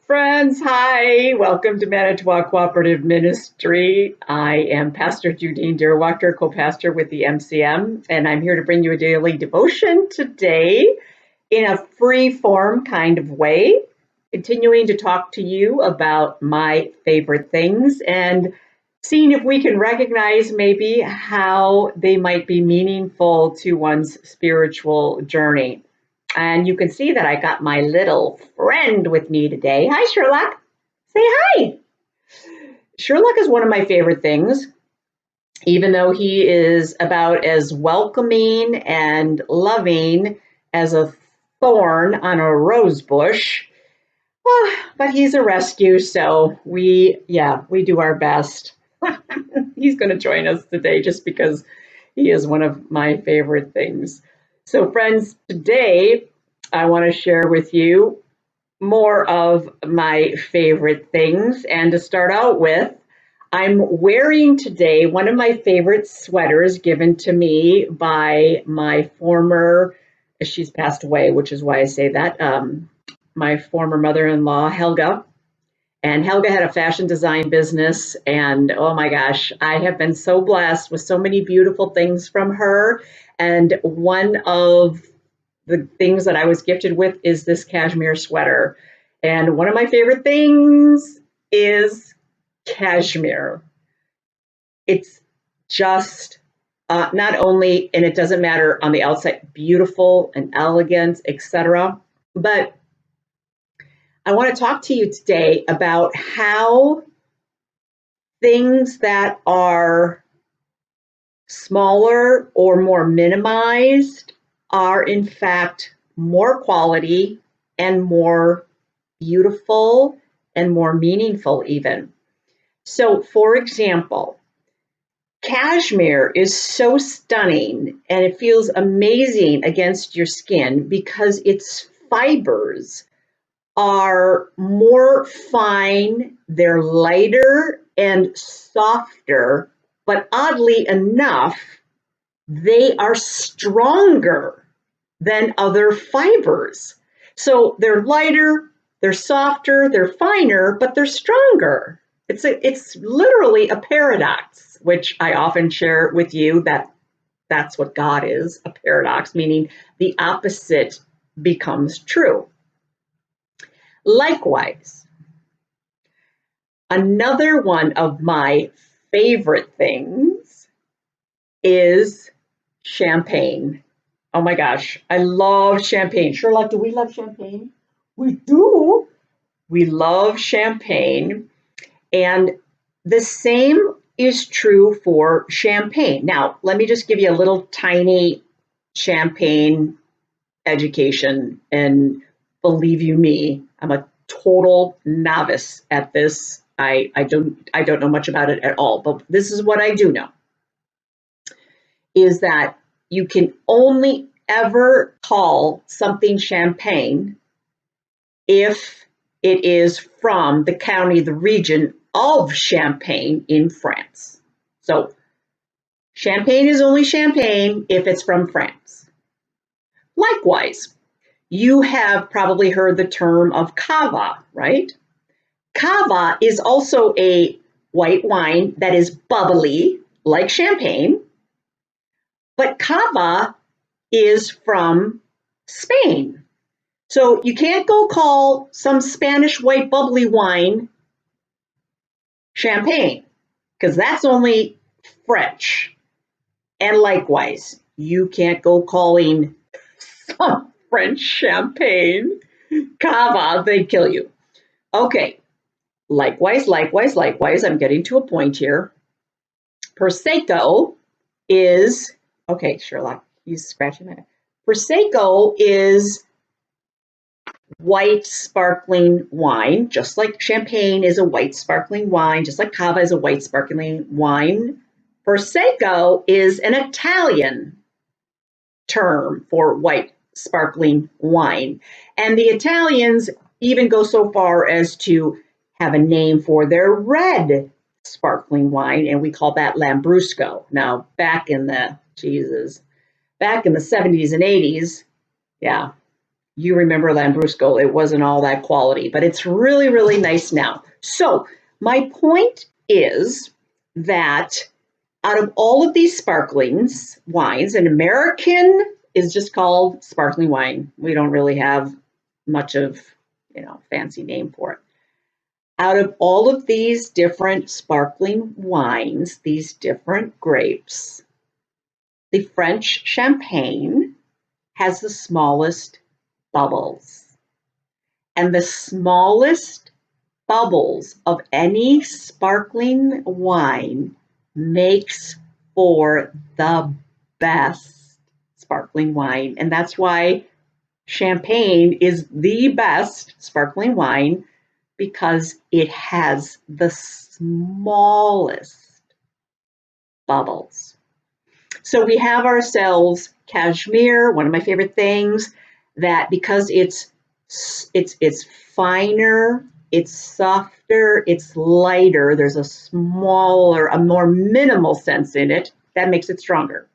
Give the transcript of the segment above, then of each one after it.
Friends, hi. Welcome to Manitowoc Cooperative Ministry. I am Pastor Judine Duerwaechter, co-pastor with the MCM, and I'm here to bring you a daily devotion today in a free-form kind of way, continuing to talk to you about my favorite things and seeing if we can recognize maybe how they might be meaningful to one's spiritual journey. And you can see that I got my little friend with me today. Hi, Sherlock. Say hi. Sherlock is one of my favorite things, even though he is about as welcoming and loving as a thorn on a rose bush. But he's a rescue, so we do our best. He's going to join us today just because he is one of my favorite things. So friends, today I want to share with you more of my favorite things. And to start out with, I'm wearing today one of my favorite sweaters given to me by my former, she's passed away, which is why I say that, my former mother-in-law, Helga. And Helga had a fashion design business, and oh my gosh, I have been so blessed with so many beautiful things from her. And one of the things that I was gifted with is this cashmere sweater. And one of my favorite things is cashmere. It's just not only, and it doesn't matter on the outside, beautiful and elegant, etc., but I want to talk to you today about how things that are smaller or more minimized are in fact more quality and more beautiful and more meaningful even. So for example, cashmere is so stunning and it feels amazing against your skin because its fibers are more fine, they're lighter and softer, but oddly enough, they are stronger than other fibers. So they're lighter, they're softer, they're finer, but they're stronger. It's literally a paradox, which I often share with you that that's what God is, a paradox, meaning the opposite becomes true. Likewise, another one of my favorite things is champagne. Oh my gosh, I love champagne. Sherlock, do we love champagne? We do. We love champagne. And the same is true for champagne. Now, let me just give you a little tiny champagne education, and believe you me, I'm a total novice at this. I don't know much about it at all, but this is what I do know, is that you can only ever call something champagne if it is from the county, the region of Champagne in France. So champagne is only champagne if it's from France. Likewise, you have probably heard the term of cava, right? Cava is also a white wine that is bubbly, like champagne, but cava is from Spain. So you can't go call some Spanish white bubbly wine champagne, because that's only French. And likewise, you can't go calling some French champagne cava, they'd kill you. Okay, likewise, I'm getting to a point here. Prosecco is, okay, Sherlock, he's scratching my head. Prosecco is white sparkling wine, just like champagne is a white sparkling wine, just like cava is a white sparkling wine. Prosecco is an Italian term for white sparkling wine. And the Italians even go so far as to have a name for their red sparkling wine, and we call that Lambrusco. Now, back in the 70s and 80s, yeah, You remember Lambrusco, it wasn't all that quality, but it's really, really nice now. So my point is that out of all of these sparklings wines, an American is just called sparkling wine. We don't really have much of, fancy name for it. Out of all of these different sparkling wines, these different grapes, the French champagne has the smallest bubbles. And the smallest bubbles of any sparkling wine makes for the best sparkling wine. And that's why champagne is the best sparkling wine, because it has the smallest bubbles. So we have ourselves cashmere, one of my favorite things, that because it's finer, it's softer, it's lighter, there's a more minimal sense in it, that makes it stronger.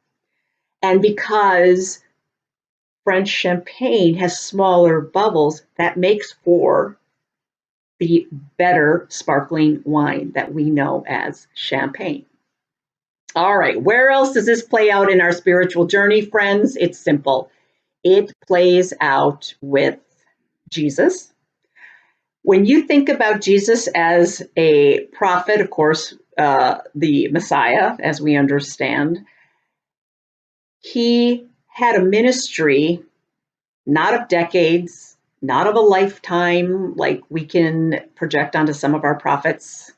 And because French champagne has smaller bubbles, that makes for the better sparkling wine that we know as champagne. All right, where else does this play out in our spiritual journey, friends? It's simple. It plays out with Jesus. When you think about Jesus as a prophet, of course, the Messiah, as we understand, he had a ministry not of decades, not of a lifetime like we can project onto some of our prophets,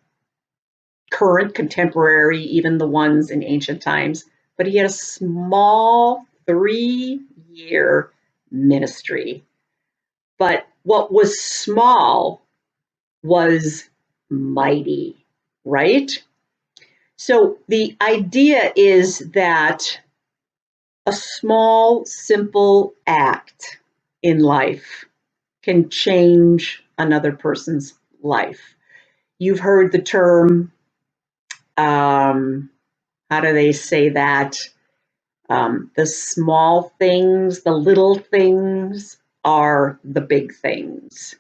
current, contemporary, even the ones in ancient times, but he had a small 3-year ministry. But what was small was mighty, right? So the idea is that a small, simple act in life can change another person's life. You've heard the term, how do they say that? The small things, the little things are the big things.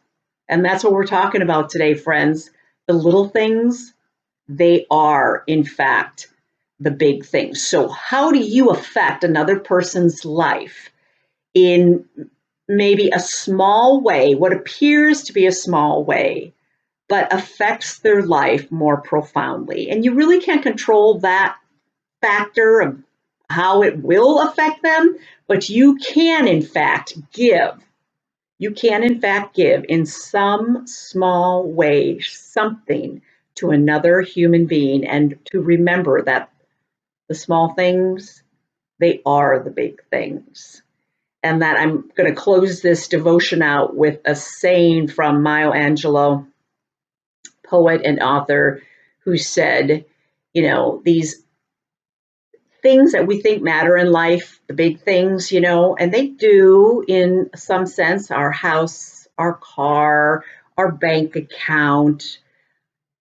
And that's what we're talking about today, friends. The little things, they are, in fact, the big things. So how do you affect another person's life in maybe a small way, what appears to be a small way, but affects their life more profoundly? And you really can't control that factor of how it will affect them, but you can, in fact, give. You can, in fact, give in some small way something to another human being, and to remember that the small things, they are the big things. And that I'm going to close this devotion out with a saying from Maya Angelou, poet and author, who said, these things that we think matter in life, the big things, and they do in some sense, our house, our car, our bank account,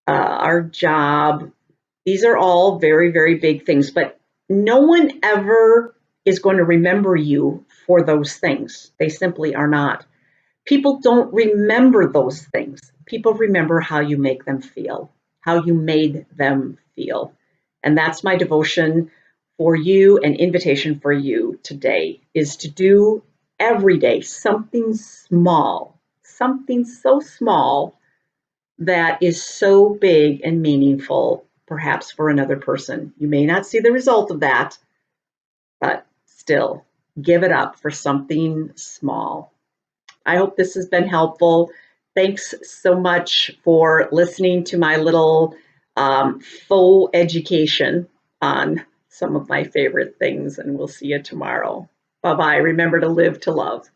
our job. These are all very, very big things, but no one ever is going to remember you for those things. They simply are not. People don't remember those things. People remember how you make them feel, how you made them feel. And that's my devotion for you, an invitation for you today, is to do every day something small, something so small that is so big and meaningful, perhaps for another person. You may not see the result of that, but still, give it up for something small. I hope this has been helpful. Thanks so much for listening to my little full education on some of my favorite things, and we'll see you tomorrow. Bye-bye. Remember to live to love.